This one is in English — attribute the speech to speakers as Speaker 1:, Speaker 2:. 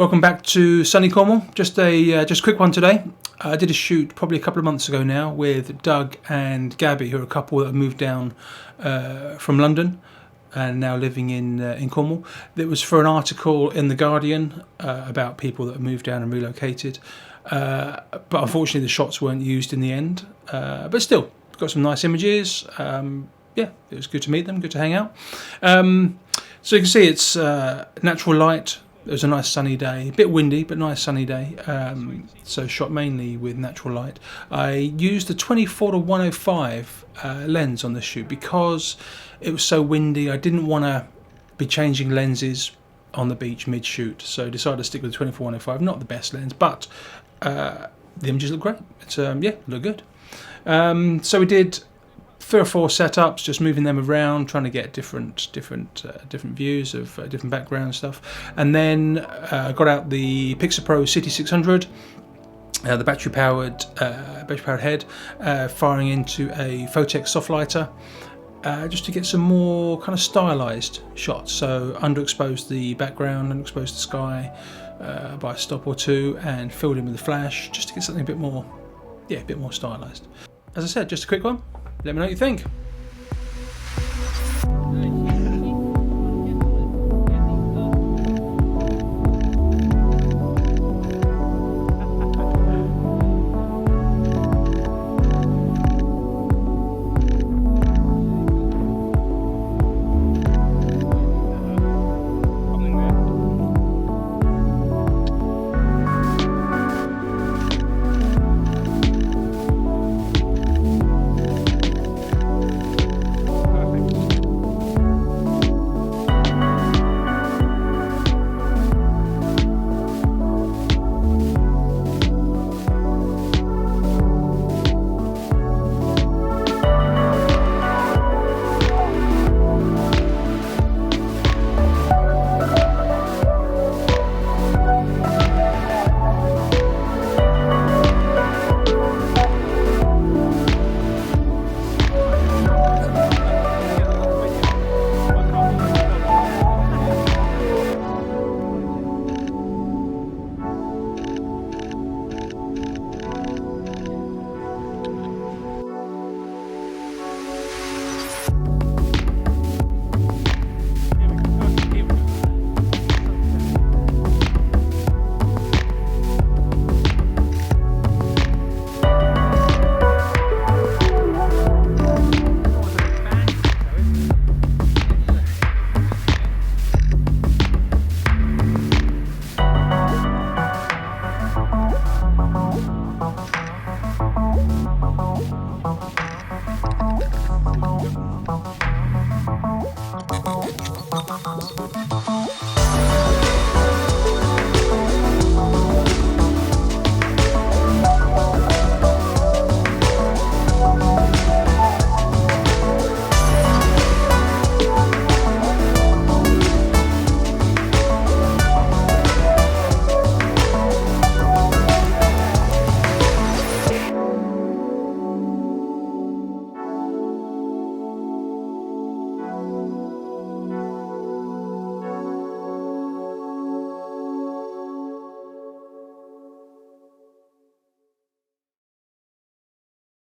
Speaker 1: Welcome back to sunny Cornwall. Just a quick one today. I did a shoot probably a couple of months ago now with Doug and Gabby, who are a couple that have moved down from London and now living in Cornwall. It was for an article in The Guardian about people that have moved down and relocated. But unfortunately the shots weren't used in the end. But still, got some nice images. Yeah, it was good to meet them, good to hang out. So you can see it's natural light. It was a nice sunny day, a bit windy, but nice sunny day. So shot mainly with natural light. I used the 24-105 lens on this shoot because it was so windy. I didn't want to be changing lenses on the beach mid-shoot, so decided to stick with the 24-105. Not the best lens, but the images look great. It's yeah, look good. So we did 3 or 4 setups, just moving them around, trying to get different views of different background stuff, and then got out the Pixapro CITI600, the battery-powered head, firing into a Photek Softlighter, just to get some more kind of stylized shots. So underexposed the background, underexposed the sky by a stop or two, and filled in with the flash, just to get something a bit more, yeah, a bit more stylized. As I said, just a quick one. Let me know what you think.